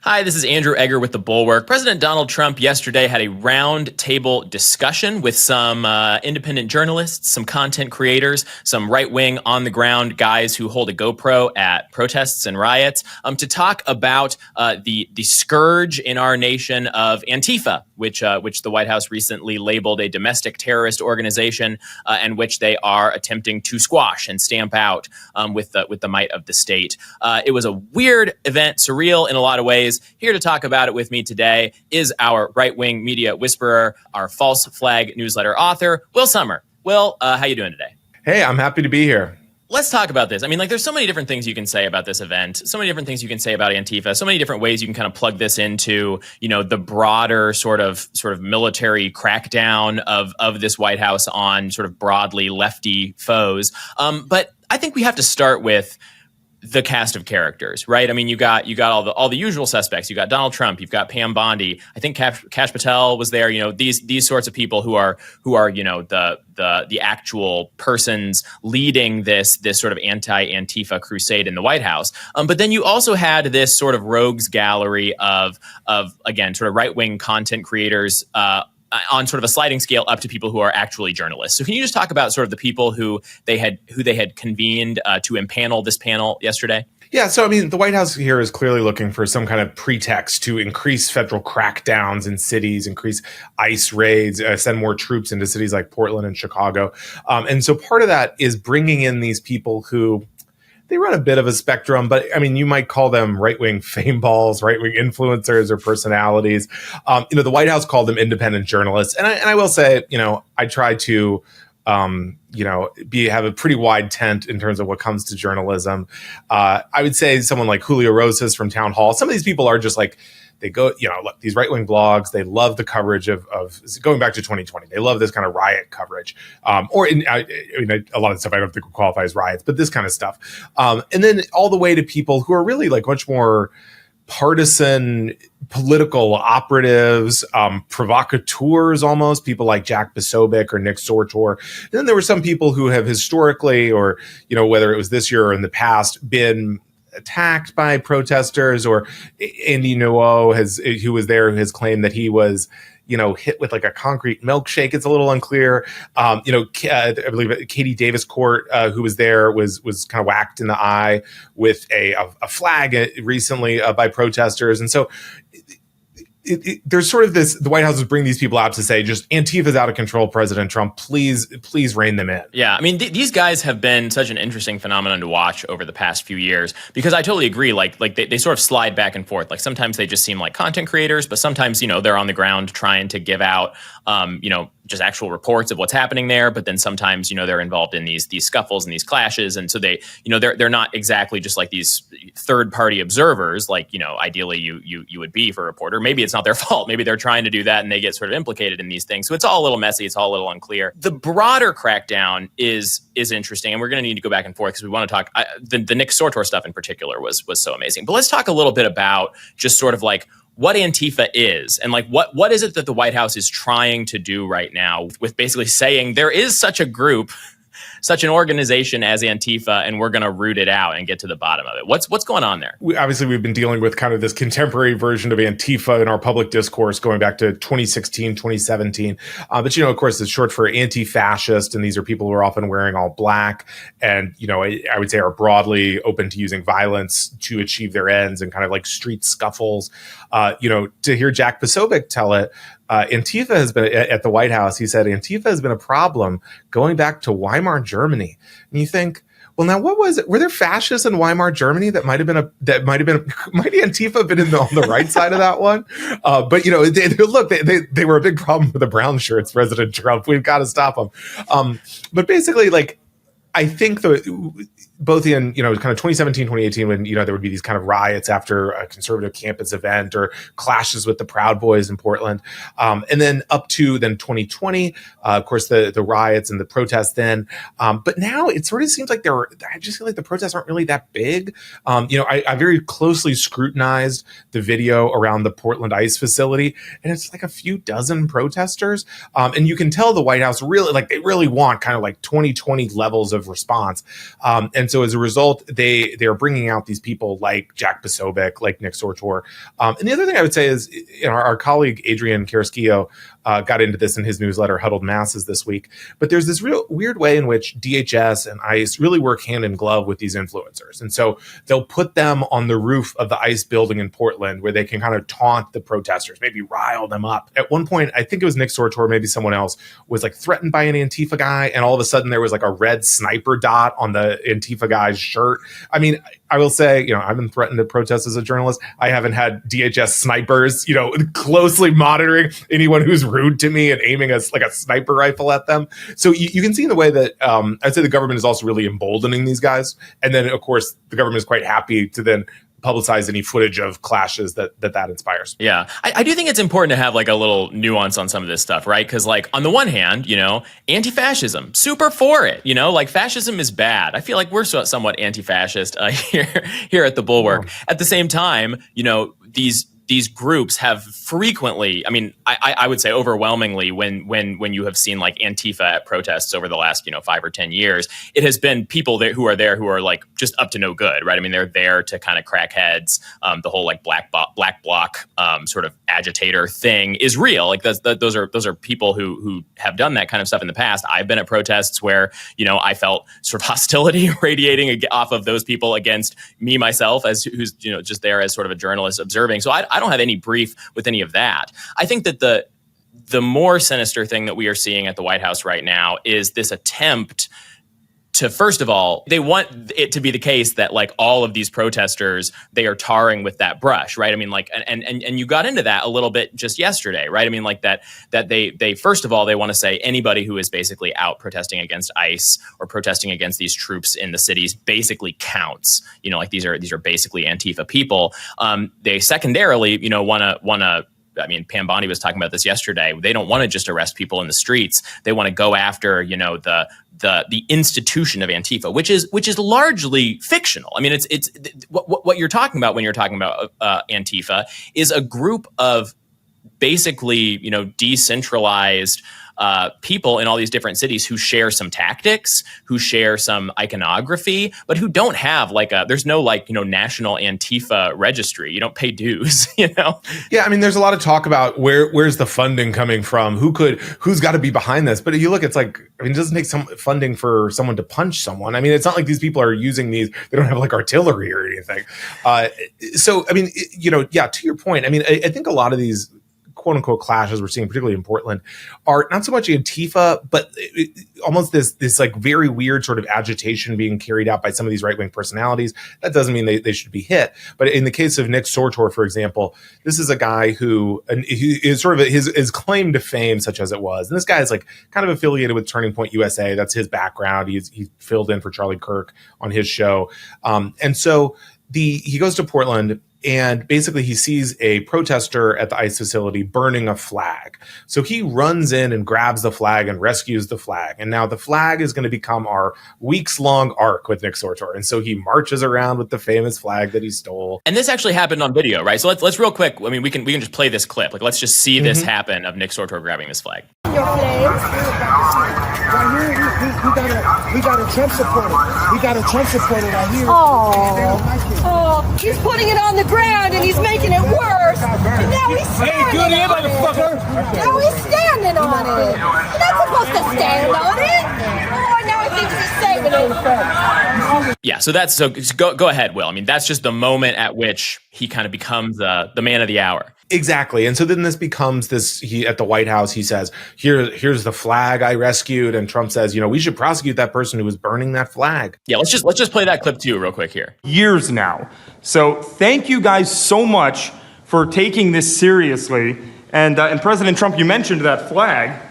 Hi, this is Andrew Egger with the Bulwark. President Donald Trump yesterday had a roundtable discussion with some independent journalists, some content creators, some right-wing on-the-ground guys who hold a GoPro at protests and riots to talk about the scourge in our nation of Antifa, which the White House recently labeled a domestic terrorist organization, and which they are attempting to squash and stamp out with the might of the state. It was a weird event, surreal in a lot of ways. Here to talk about it with me today is our right-wing media whisperer, our false flag newsletter author, Will Sommer. Will, how you doing today? Hey, I'm happy to be here. Let's talk about this. I mean, there's so many different things you can say about this event, so many different things you can say about Antifa, so many different ways you can kind of plug this into, the broader sort of military crackdown of this White House on sort of broadly lefty foes. But I think we have to start with the cast of characters, right? I mean, you got all the usual suspects. You got Donald Trump. You've got Pam Bondi. I think Kash Patel was there. These sorts of people who are the actual persons leading this sort of anti-Antifa crusade in the White House. But then you also had this sort of rogues gallery of again sort of right-wing content creators. On sort of a sliding scale up to people who are actually journalists. So can you just talk about sort of the people who they had convened to impanel this panel yesterday? Yeah, so I mean, the White House here is clearly looking for some kind of pretext to increase federal crackdowns in cities, increase ICE raids, send more troops into cities like Portland and Chicago. And so part of that is bringing in these people who they run a bit of a spectrum, but I mean, you might call them right-wing fame balls, right-wing influencers or personalities. The White House called them independent journalists. And I will say, I try to, have a pretty wide tent in terms of what comes to journalism. I would say someone like Julio Rosas from Town Hall. Some of these people are just like, they go, look, these right-wing blogs, they love the coverage of going back to 2020. They love this kind of riot coverage. A lot of stuff I don't think would qualify as riots, but this kind of stuff. And then all the way to people who are really like much more partisan political operatives, provocateurs almost, people like Jack Posobiec or Nick Sortor. And then there were some people who have historically, or, whether it was this year or in the past, been attacked by protesters, or Andy Ngo who was there, has claimed that he was, hit with like a concrete milkshake. It's a little unclear. I believe Katie Davis Court, who was there, was kind of whacked in the eye with a flag recently by protesters. And so there's sort of this, the White House is bringing these people out to say, just Antifa's out of control, President Trump, please rein them in. Yeah, I mean, these guys have been such an interesting phenomenon to watch over the past few years, because I totally agree. Like they sort of slide back and forth. Like sometimes they just seem like content creators, but sometimes, they're on the ground trying to give out, just actual reports of what's happening there. But then sometimes, they're involved in these scuffles and these clashes. And so they, they're not exactly just like these third party observers, like, ideally you would be for a reporter. Maybe it's not their fault. Maybe they're trying to do that and they get sort of implicated in these things. So it's all a little messy. It's all a little unclear. The broader crackdown is interesting. And we're going to need to go back and forth because we want to talk, the Nick Sortor stuff in particular was so amazing. But let's talk a little bit about just sort of like what Antifa is, and like what is it that the White House is trying to do right now with basically saying there is such a group, such an organization as Antifa, and we're going to root it out and get to the bottom of it. What's going on there? We've been dealing with kind of this contemporary version of Antifa in our public discourse going back to 2016, 2017. But, of course, it's short for anti-fascist, and these are people who are often wearing all black and, I would say are broadly open to using violence to achieve their ends and kind of like street scuffles. To hear Jack Posobiec tell it, Antifa has been at the White House. He said Antifa has been a problem going back to Weimar Germany. And you think, well, now what was it? Were there fascists in Weimar Germany might Antifa have been on the right side of that one? But they were a big problem with the brown shirts, President Trump. We've got to stop them. But basically, like, I think both in, kind of 2017, 2018, when, there would be these kind of riots after a conservative campus event or clashes with the Proud Boys in Portland. And then up to then 2020, of course, the riots and the protests then. But now it sort of seems like I just feel like the protests aren't really that big. I very closely scrutinized the video around the Portland ICE facility, and it's like a few dozen protesters. And you can tell the White House really, like, they really want kind of like 2020 levels of response. And And so as a result, they're bringing out these people like Jack Posobiec, like Nick Sortor. And the other thing I would say is, our colleague Adrian Carrasquillo got into this in his newsletter, Huddled Masses, this week. But there's this real weird way in which DHS and ICE really work hand in glove with these influencers. And so they'll put them on the roof of the ICE building in Portland where they can kind of taunt the protesters, maybe rile them up. At one point, I think it was Nick Sortor, maybe someone else, was like threatened by an Antifa guy. And all of a sudden there was like a red sniper dot on the Antifa guy's shirt. I mean, I will say, I've been threatened to protest as a journalist. I haven't had DHS snipers, closely monitoring anyone who's rude to me and aiming a sniper rifle at them. So you can see in the way that I'd say the government is also really emboldening these guys. And then, of course, the government is quite happy to then publicize any footage of clashes that inspires. Yeah. I do think it's important to have like a little nuance on some of this stuff, right? Because like on the one hand, anti-fascism, super for it, like fascism is bad. I feel like we're somewhat anti-fascist here at the Bulwark. Oh. At the same time, these groups have frequently, I would say overwhelmingly, when you have seen like Antifa at protests over the last 5 or 10 years, it has been people who are like just up to no good, right? They're there to kind of crack heads. The whole like black bloc sort of agitator thing is real. Like those are people who have done that kind of stuff in the past. I've been at protests where I felt sort of hostility radiating off of those people against me myself who's just there as sort of a journalist observing. So I don't have any brief with any of that. I think that the more sinister thing that we are seeing at the White House right now is this attempt to, first of all, they want it to be the case that like all of these protesters, they are tarring with that brush, right? And you got into that a little bit just yesterday, right? That they first of all, they want to say anybody who is basically out protesting against ICE or protesting against these troops in the cities basically counts. Like these are basically Antifa people. They secondarily, want to. Pam Bondi was talking about this yesterday. They don't want to just arrest people in the streets. They want to go after, the institution of Antifa, which is largely fictional. It's what you're talking about when you're talking about Antifa is a group of basically, decentralized people in all these different cities who share some tactics, who share some iconography, but who don't have there's no national Antifa registry. You don't pay dues, Yeah, there's a lot of talk about where's the funding coming from? Who's got to be behind this? But if you look, it's like, it doesn't take some funding for someone to punch someone. It's not like these people are using these. They don't have like artillery or anything. To your point, I think a lot of these quote unquote clashes we're seeing, particularly in Portland, are not so much Antifa, but almost this like very weird sort of agitation being carried out by some of these right wing personalities. That doesn't mean they should be hit. But in the case of Nick Sortor, for example, this is a guy who is sort of his claim to fame, such as it was. And this guy is like kind of affiliated with Turning Point USA. That's his background. He filled in for Charlie Kirk on his show. And so he goes to Portland. And basically he sees a protester at the ICE facility burning a flag. So he runs in and grabs the flag and rescues the flag. And now the flag is going to become our weeks-long arc with Nick Sortor. And so he marches around with the famous flag that he stole. And this actually happened on video, right? So let's real quick. We can just play this clip. Like, let's just see this happen of Nick Sortor grabbing this flag. Your flags. Right here, we got a Trump supporter. We got a Trump supporter right here. Oh, he's putting it on the ground and he's making it worse. And now he's standing on it. Now he's standing on it. You're not supposed to stand on it. Oh, now he thinks he's saving it. Yeah, so go ahead, Will. That's just the moment at which he kind of becomes the man of the hour. Exactly. And so then this becomes he at the White House, he says, here's the flag I rescued. And Trump says, we should prosecute that person who was burning that flag. Yeah, let's just play that clip too real quick here. Years now. So thank you guys so much for taking this seriously. And President Trump, you mentioned that flag.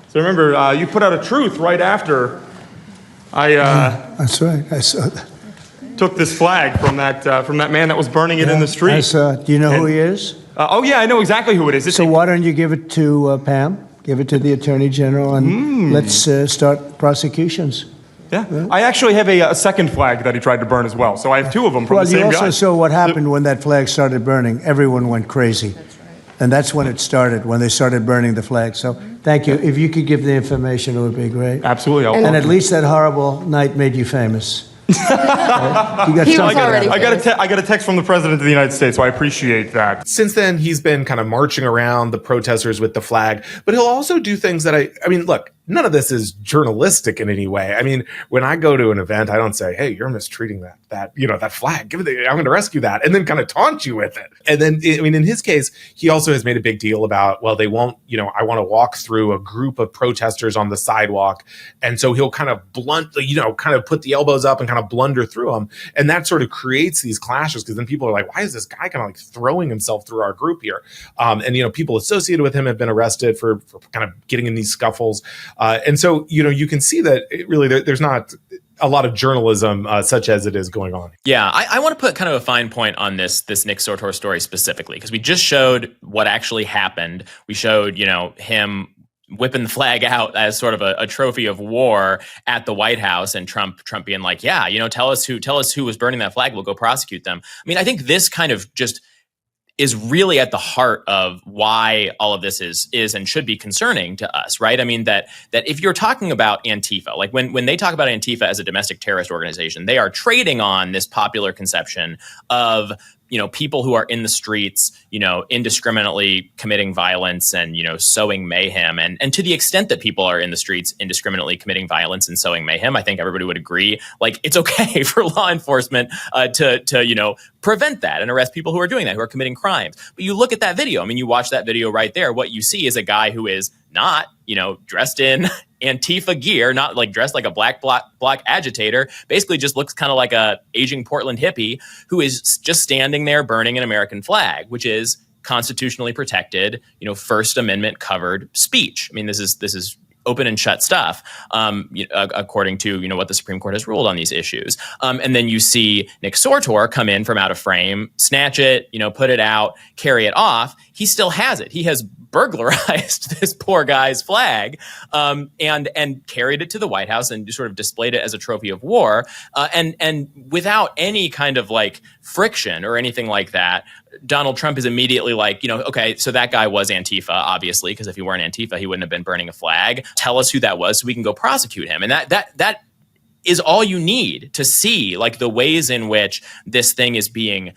So remember, you put out a truth right after that's right. I saw that. Took this flag from that man that was burning it in the street. I saw. Do you know who he is? Yeah, I know exactly who it is. So why don't you give it to Pam? Give it to the Attorney General, and let's start prosecutions. Yeah. I actually have a second flag that he tried to burn as well. So I have two of them from the same guy. Well, you also saw what happened when that flag started burning. Everyone went crazy. That's right. And that's when it started, when they started burning the flag. So thank you. If you could give the information, it would be great. Absolutely. And at least that horrible night made you famous. You got He was something out of already- it. I got a text from the president of the United States, so I appreciate that. Since then, he's been kind of marching around the protesters with the flag, but he'll also do things that I mean, look, none of this is journalistic in any way. I mean, when I go to an event, I don't say, "Hey, you're mistreating that flag. I'm going to rescue that," and then kind of taunt you with it. And then, I mean, in his case, he also has made a big deal about, well, they won't, I want to walk through a group of protesters on the sidewalk, and so he'll kind of kind of put the elbows up and kind of blunder through them, and that sort of creates these clashes because then people are like, "Why is this guy kind of like throwing himself through our group here?" And people associated with him have been arrested for kind of getting in these scuffles. And so, you can see that there's not a lot of journalism such as it is going on. Yeah, I want to put kind of a fine point on this Nick Sotor story specifically, because we just showed what actually happened. We showed, him whipping the flag out as sort of a trophy of war at the White House, and Trump being like, yeah, tell us who was burning that flag. We'll go prosecute them. I mean, I think this kind of just is really at the heart of why all of this is and should be concerning to us, right? I mean, that if you're talking about Antifa, like when they talk about Antifa as a domestic terrorist organization, they are trading on this popular conception of people who are in the streets, indiscriminately committing violence and, sowing mayhem. And to the extent that people are in the streets indiscriminately committing violence and sowing mayhem, I think everybody would agree, like, it's okay for law enforcement to prevent that and arrest people who are doing that, who are committing crimes. But you look at that video, I mean, you watch that video right there, what you see is a guy who is not, dressed in Antifa gear, not like dressed like a black bloc agitator, basically just looks kind of like a aging Portland hippie who is just standing there burning an American flag, which is constitutionally protected, First Amendment covered speech. I mean, this is open and shut stuff, according to, what the Supreme Court has ruled on these issues. And then you see Nick Sotor come in from out of frame, snatch it, put it out, carry it off. He still has it. He has burglarized this poor guy's flag, and carried it to the White House and sort of displayed it as a trophy of war. And without any kind of like friction or anything like that, Donald Trump is immediately like, okay, so that guy was Antifa, obviously, because if he weren't Antifa, he wouldn't have been burning a flag. Tell us who that was so we can go prosecute him. And that is all you need to see, like, the ways in which this thing is being,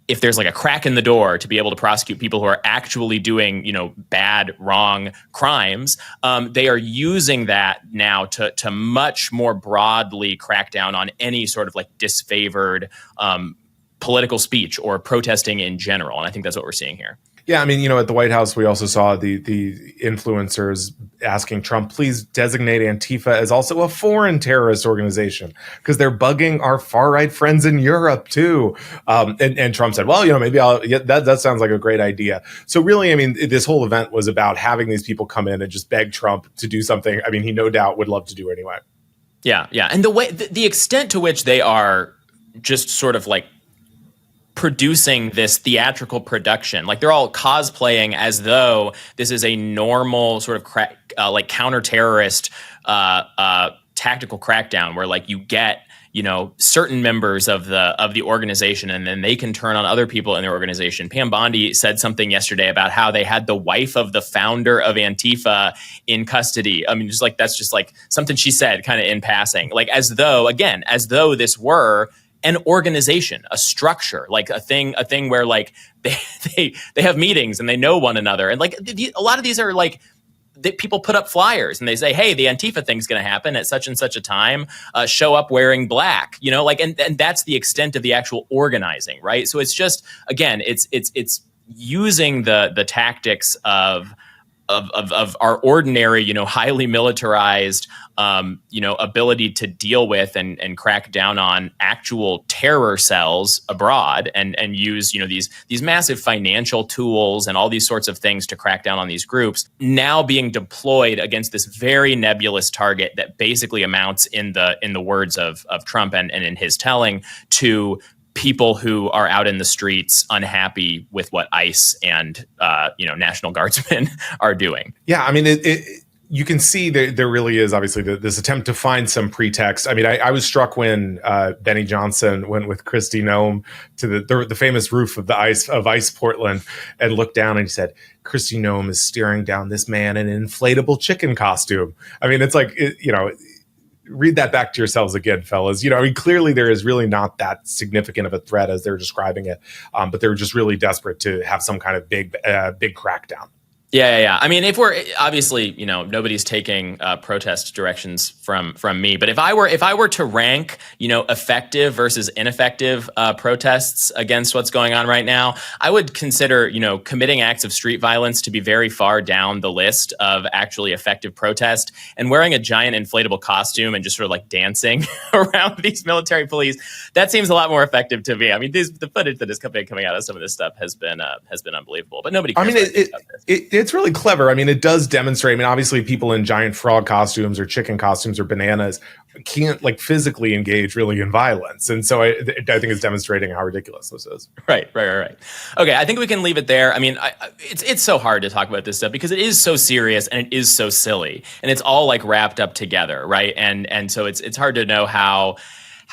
if there's like a crack in the door to be able to prosecute people who are actually doing, bad, wrong crimes, they are using that now to much more broadly crack down on any sort of like disfavored political speech or protesting in general. And I think that's what we're seeing here. Yeah, I mean, at the White House, we also saw the influencers asking Trump, please designate Antifa as also a foreign terrorist organization because they're bugging our far-right friends in Europe too. And Trump said, well, maybe that sounds like a great idea. So really, I mean, this whole event was about having these people come in and just beg Trump to do something. I mean, he no doubt would love to do anyway. Yeah. And the extent to which they are just sort of like producing this theatrical production, like they're all cosplaying as though this is a normal sort of like counter-terrorist tactical crackdown where like you get certain members of the organization and then they can turn on other people in their organization. Pam Bondi said something yesterday about how they had the wife of the founder of Antifa in custody. I mean, just like that's just like something she said kind of in passing, like as though this were an organization, a structure, like a thing where like they have meetings and they know one another. And like a lot of these are like people put up flyers and they say, hey, the Antifa thing's going to happen at such and such a time, show up wearing black, and that's the extent of the actual organizing. Right. So it's just, again, it's using the tactics of our ordinary, highly militarized, ability to deal with and crack down on actual terror cells abroad and use, these massive financial tools and all these sorts of things to crack down on these groups now being deployed against this very nebulous target that basically amounts in the words of Trump and in his telling to people who are out in the streets unhappy with what ICE and National Guardsmen are doing. Yeah, I mean, you can see there really is obviously this attempt to find some pretext. I mean, I was struck when Benny Johnson went with Kristi Noem to the famous roof of ICE Portland and looked down and he said, Kristi Noem is staring down this man in an inflatable chicken costume. I mean, it's like, read that back to yourselves again, fellas. I mean, clearly there is really not that significant of a threat as they're describing it, but they're just really desperate to have some kind of big crackdown. Yeah. I mean, if we're obviously, nobody's taking protest directions from me. But if I were to rank, effective versus ineffective protests against what's going on right now, I would consider, committing acts of street violence to be very far down the list of actually effective protest. And wearing a giant inflatable costume and just sort of like dancing around these military police, that seems a lot more effective to me. I mean, the footage that is coming out of some of this stuff has been unbelievable. But nobody cares about this. It's really clever. I mean, it does demonstrate. I mean, obviously, people in giant frog costumes or chicken costumes or bananas can't like physically engage really in violence, and so I think it's demonstrating how ridiculous this is. Right. Okay, I think we can leave it there. I mean, it's so hard to talk about this stuff because it is so serious and it is so silly, and it's all like wrapped up together, right? And so it's hard to know how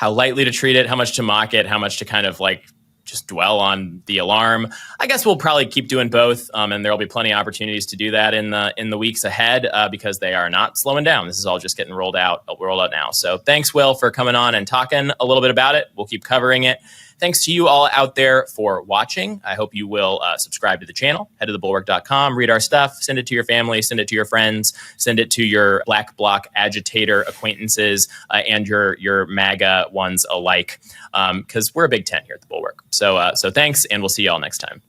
lightly to treat it, how much to mock it, how much to kind of like just dwell on the alarm. I guess we'll probably keep doing both, and there'll be plenty of opportunities to do that in the weeks ahead because they are not slowing down. This is all just getting rolled out now. So thanks, Will, for coming on and talking a little bit about it. We'll keep covering it. Thanks to you all out there for watching. I hope you will subscribe to the channel. Head to thebulwark.com, read our stuff, send it to your family, send it to your friends, send it to your Black Bloc agitator acquaintances and your MAGA ones alike, because we're a big tent here at the Bulwark. So thanks, and we'll see you all next time.